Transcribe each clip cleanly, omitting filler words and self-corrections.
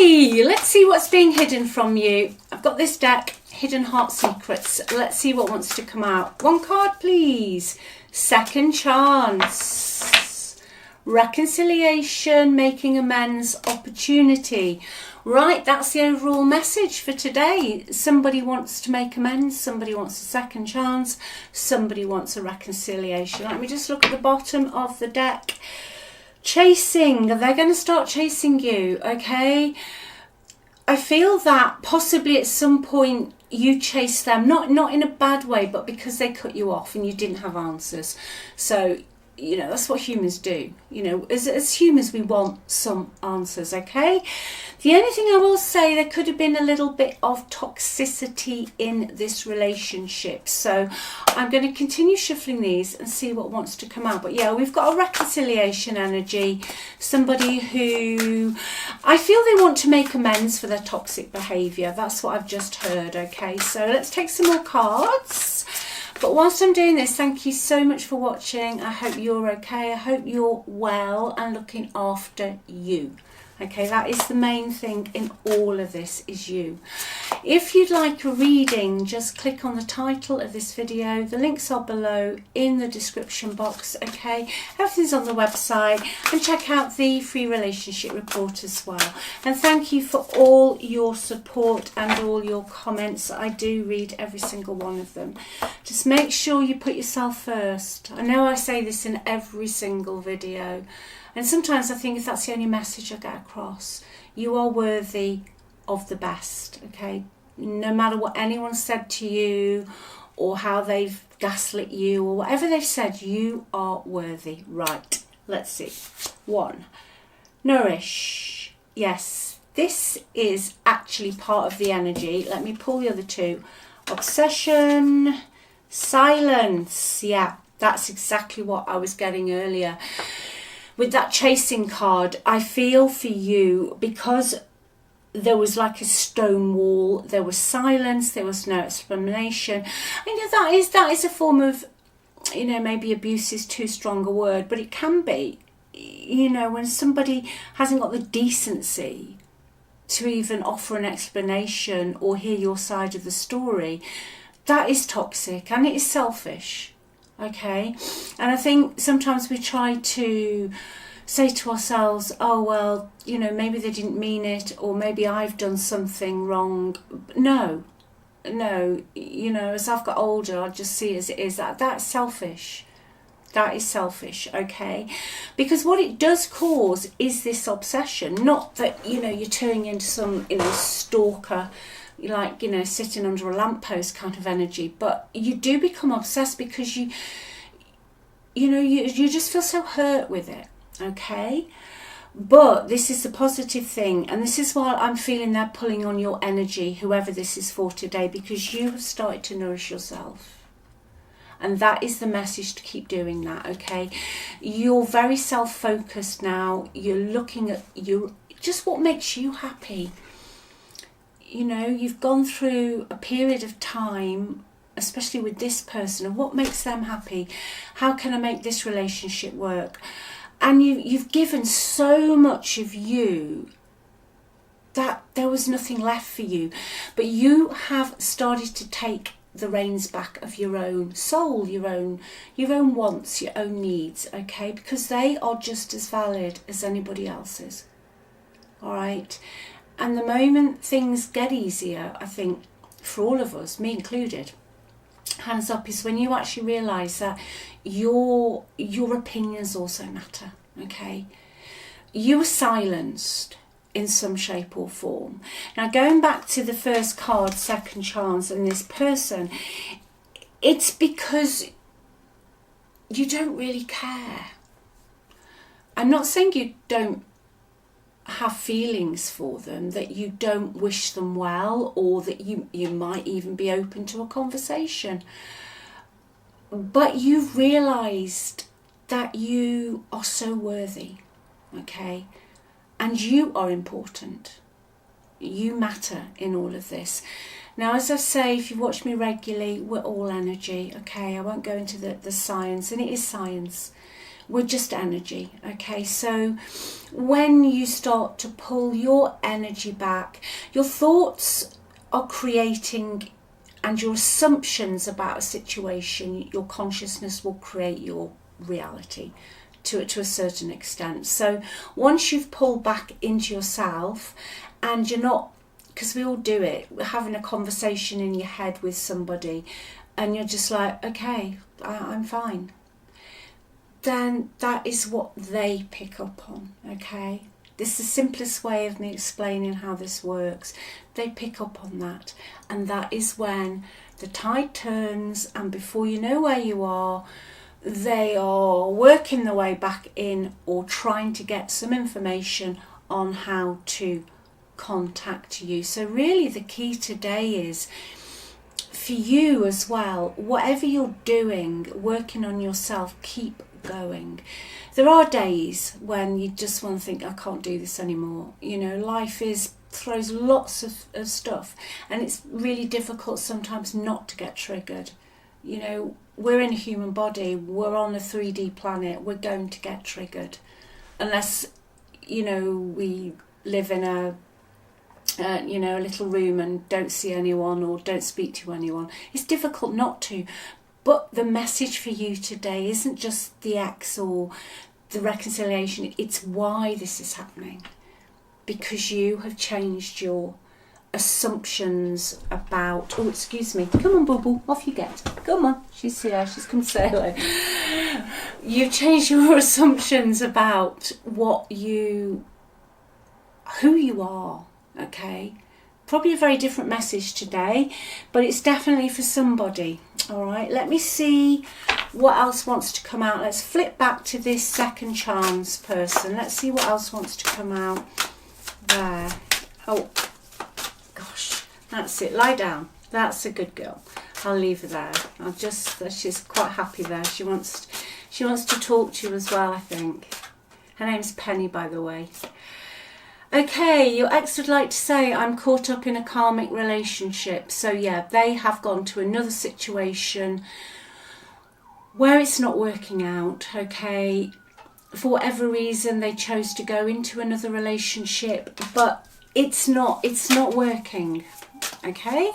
Okay, let's see what's being hidden from you. I've got this deck, Hidden Heart Secrets. Let's see what wants to come out. One card, please. Second chance. Reconciliation, making amends, opportunity. Right, that's the overall message for today. Somebody wants to make amends, somebody wants a second chance, somebody wants a reconciliation. Let me just look at the bottom of the deck. Chasing, they're going to start chasing you, okay? I feel that possibly at some point you chase them, not in a bad way, but because they cut you off and you didn't have answers. So, you know, that's what humans do. You know, as humans, we want some answers, okay? The only thing I will say, there could have been a little bit of toxicity in this relationship. So I'm going to continue shuffling these and see what wants to come out. But yeah, we've got a reconciliation energy. Somebody who, I feel they want to make amends for their toxic behaviour. That's what I've just heard, okay? So let's take some more cards. But whilst I'm doing this, thank you so much for watching. I hope you're okay. I hope you're well and looking after you. Okay, that is the main thing in all of this, is you. If you'd like a reading, just click on the title of this video. The links are below in the description box, okay? Everything's on the website, and check out the free relationship report as well. And thank you for all your support and all your comments. I do read every single one of them. Just make sure you put yourself first. I know I say this in every single video, and sometimes I think if that's the only message I get across, you are worthy of the best, okay? No matter what anyone said to you or how they've gaslit you or whatever they've said, you are worthy. Right, let's see. 1, nourish. Yes, this is actually part of the energy. Let me pull the other 2. Obsession, silence. Yeah, that's exactly what I was getting earlier. With that chasing card, I feel for you, because there was like a stone wall, there was silence, there was no explanation. I know that is a form of, you know, maybe abuse is too strong a word, but it can be, you know, when somebody hasn't got the decency to even offer an explanation or hear your side of the story. That is toxic and it is selfish. Okay, and I think sometimes we try to say to ourselves, oh well, you know, maybe they didn't mean it, or maybe I've done something wrong. No, you know, as I've got older, I just see it as it is. That's selfish. That is selfish, okay? Because what it does cause is this obsession. Not that, you know, you're turning into some, you know, stalker, like, you know, sitting under a lamppost kind of energy, but you do become obsessed because you just feel so hurt with it, okay? But this is the positive thing, and this is why I'm feeling they're pulling on your energy, whoever this is for today, because you have started to nourish yourself. And that is the message, to keep doing that, okay? You're very self-focused now. You're looking at just what makes you happy. You know, you've gone through a period of time, especially with this person, of what makes them happy. How can I make this relationship work? And you've given so much of you that there was nothing left for you. But you have started to take the reins back of your own soul, your own wants, your own needs, okay? Because they are just as valid as anybody else's. All right? And the moment things get easier, I think, for all of us, me included, hands up, is when you actually realise that your opinions also matter, okay? You were silenced in some shape or form. Now, going back to the first card, second chance, and this person, it's because you don't really care. I'm not saying you don't have feelings for them, that you don't wish them well, or that you might even be open to a conversation, but you've realised that you are so worthy, okay? And you are important. You matter in all of this. Now, as I say, if you watch me regularly, we're all energy, okay? I won't go into the science, and it is science. We're just energy, okay? So when you start to pull your energy back, your thoughts are creating, and your assumptions about a situation, your consciousness will create your reality to a certain extent. So once you've pulled back into yourself, and you're not, because we all do it, we're having a conversation in your head with somebody, and you're just like, okay, I'm fine, then that is what they pick up on, okay? This is the simplest way of me explaining how this works. They pick up on that, and that is when the tide turns, and before you know where you are, they are working their way back in, or trying to get some information on how to contact you. So really the key today is for you as well, whatever you're doing, working on yourself, keep going. There are days when you just want to think, I can't do this anymore. You know, life throws lots of stuff, and it's really difficult sometimes not to get triggered. You know, we're in a human body, we're on a 3D planet, we're going to get triggered. Unless, you know, we live in a little room and don't see anyone or don't speak to anyone. It's difficult not to. But the message for you today isn't just the X or the reconciliation, it's why this is happening. Because you have changed your assumptions about, oh, excuse me, come on, Boo Boo, off you get. Come on, she's here, she's come say hello. You've changed your assumptions about who you are, okay? Probably a very different message today, but it's definitely for somebody. All right, let me see what else wants to come out. Let's flip back to this second chance person. Let's see what else wants to come out there. Oh, gosh, that's it. Lie down. That's a good girl. I'll leave her there. She's quite happy there. She wants to talk to you as well, I think. Her name's Penny, by the way. Okay, your ex would like to say, I'm caught up in a karmic relationship. So yeah, they have gone to another situation where it's not working out, okay? For whatever reason, they chose to go into another relationship, but it's not working, okay?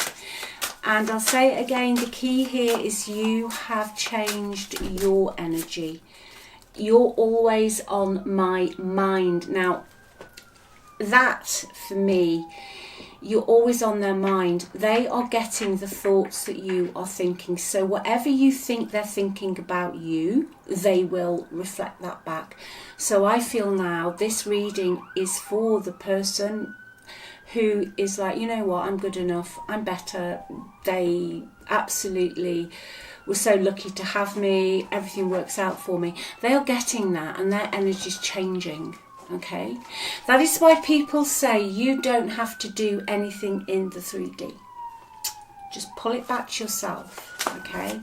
And I'll say it again, the key here is you have changed your energy. You're always on my mind. Now, that for me, you're always on their mind. They are getting the thoughts that you are thinking. So whatever you think they're thinking about you, they will reflect that back. So I feel now this reading is for the person who is like, you know what, I'm good enough, I'm better. They absolutely were so lucky to have me, everything works out for me. They are getting that, and their energy's changing. Okay, that is why people say you don't have to do anything in the 3D. Just pull it back to yourself, okay?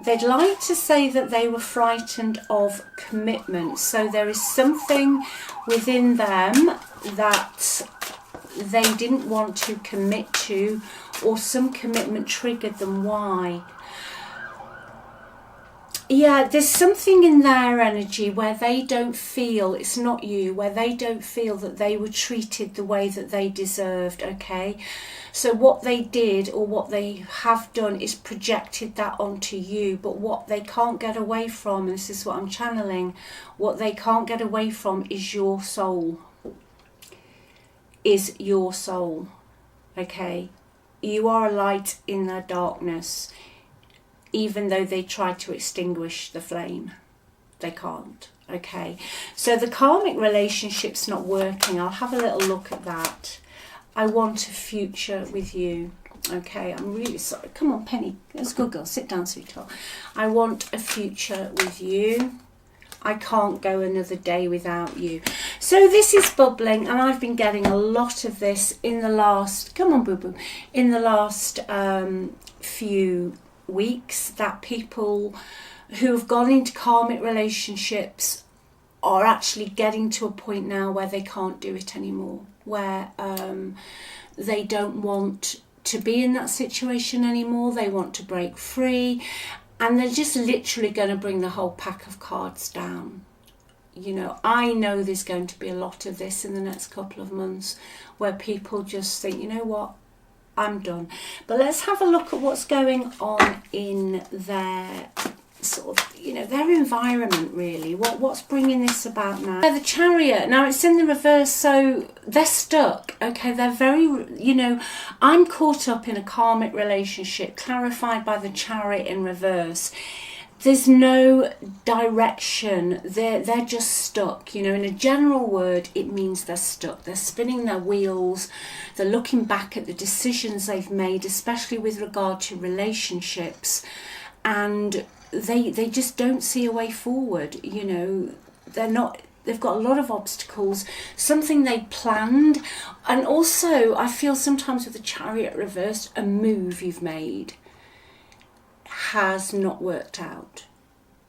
They'd like to say that they were frightened of commitment. So there is something within them that they didn't want to commit to, or some commitment triggered them. Why? Yeah, there's something in their energy where they don't feel, it's not you, where they don't feel that they were treated the way that they deserved, okay? So what they did, or what they have done, is projected that onto you. But what they can't get away from, and this is what I'm channeling, what they can't get away from is your soul. Is your soul, okay? You are a light in their darkness. Even though they try to extinguish the flame, they can't, okay? So the karmic relationship's not working. I'll have a little look at that. I want a future with you, okay? I'm really sorry. Come on, Penny. That's a good girl. Sit down, sweetheart. I want a future with you. I can't go another day without you. So this is bubbling, and I've been getting a lot of this in the last, come on, boo-boo, in the last few weeks, that people who have gone into karmic relationships are actually getting to a point now where they can't do it anymore, where they don't want to be in that situation anymore. They want to break free, And they're just literally going to bring the whole pack of cards down. You know, I know there's going to be a lot of this in the next couple of months where people just think, you know what, I'm done. But let's have a look at what's going on in their sort of, you know, their environment really. What's bringing this about now? The Chariot, now it's in the reverse, so they're stuck. Okay, they're very, you know, I'm caught up in a karmic relationship clarified by the Chariot in reverse. There's no direction. They're just stuck. You know, in a general word, it means they're stuck. They're spinning their wheels. They're looking back at the decisions they've made, especially with regard to relationships, and they just don't see a way forward. You know, they've got a lot of obstacles, something they planned. And also, I feel sometimes with the Chariot reversed, a move you've made has not worked out.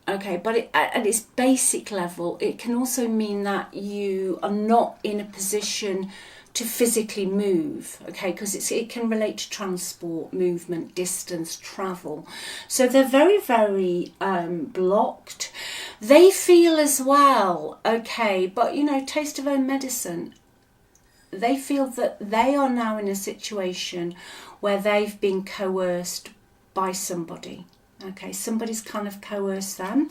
Okay, but at its basic level, it can also mean that you are not in a position to physically move, okay, because it can relate to transport, movement, distance, travel. So they're very, very blocked. They feel as well, okay, but you know, taste of own medicine. They feel that they are now in a situation where they've been coerced by somebody. Okay, somebody's kind of coerced them.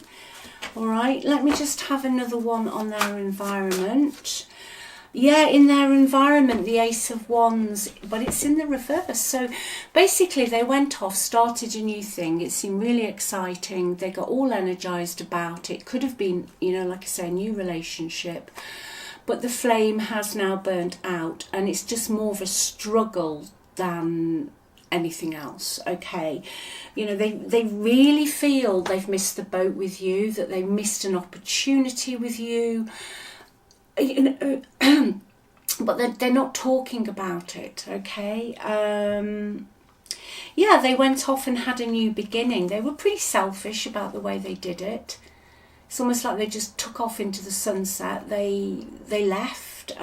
All right, let me just have another one on their environment. Yeah, in their environment, the Ace of Wands, but it's in the reverse. So basically they went off, started a new thing. It seemed really exciting. They got all energized about it. Could have been, you know, like I say, a new relationship. But the flame has now burnt out, and it's just more of a struggle than anything else. Okay, you know, they really feel they've missed the boat with you, that they missed an opportunity with you. You know, but they're not talking about it. Okay, yeah, they went off and had a new beginning. They were pretty selfish about the way they did it. It's almost like they just took off into the sunset. They left.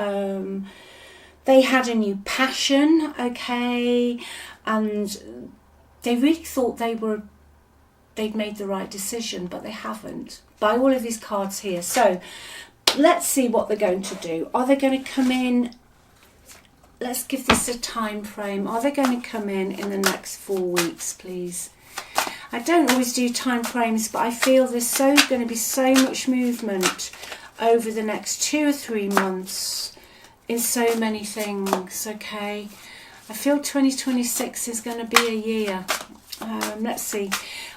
They had a new passion, okay, and they really thought they'd made the right decision, but they haven't. By all of these cards here. So let's see what they're going to do. Are they going to come in? Let's give this a time frame. Are they going to come in the next 4 weeks, please? I don't always do time frames, but I feel there's going to be so much movement over the next 2 or 3 months in so many things, okay? I feel 2026 is going to be a year. Let's see.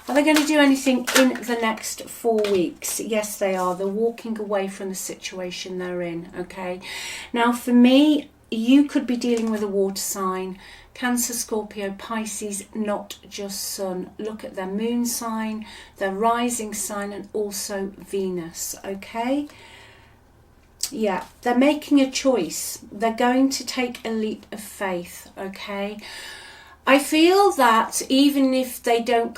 Are they going to do anything in the next 4 weeks? Yes, they are. They're walking away from the situation they're in, okay? Now, for me, you could be dealing with a water sign. Cancer, Scorpio, Pisces, not just Sun. Look at their moon sign, their rising sign, and also Venus, okay? Yeah, they're making a choice. They're going to take a leap of faith, okay? I feel that even if they don't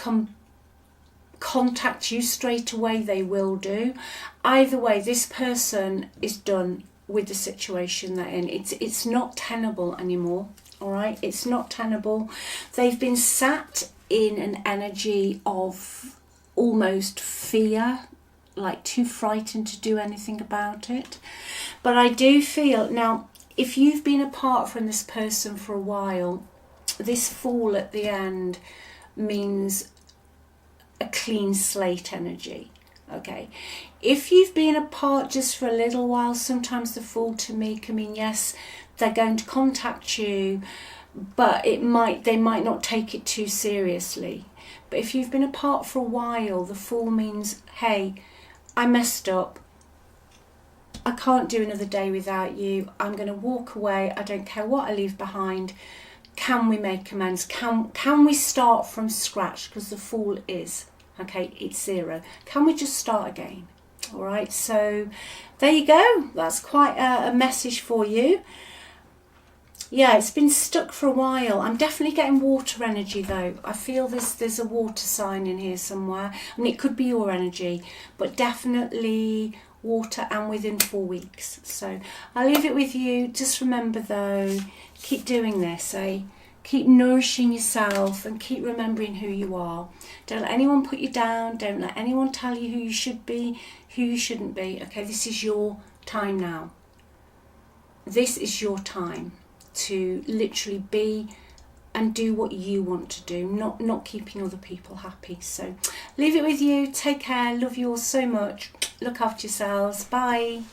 contact you straight away, they will do. Either way, this person is done with the situation they're in. It's not tenable anymore, all right? It's not tenable. They've been sat in an energy of almost fear, like too frightened to do anything about it. But I do feel, now, if you've been apart from this person for a while, this Fool at the end means a clean slate energy, okay? If you've been apart just for a little while, sometimes the Fool to me can mean, yes, they're going to contact you, but they might not take it too seriously. But if you've been apart for a while, the Fool means, hey, I messed up. I can't do another day without you. I'm going to walk away. I don't care what I leave behind. Can we make amends? Can we start from scratch? Because the Fool is, okay, it's 0. Can we just start again? All right, so there you go. That's quite a message for you. Yeah, it's been stuck for a while. I'm definitely getting water energy though. I feel there's a water sign in here somewhere. I mean, it could be your energy, but definitely water, and within 4 weeks. So I'll leave it with you. Just remember though, keep doing this, Keep nourishing yourself and keep remembering who you are. Don't let anyone put you down. Don't let anyone tell you who you should be, who you shouldn't be. Okay, this is your time now. This is your time to literally be and do what you want to do, not keeping other people happy. So leave it with you. Take care. Love you all so much. Look after yourselves. Bye.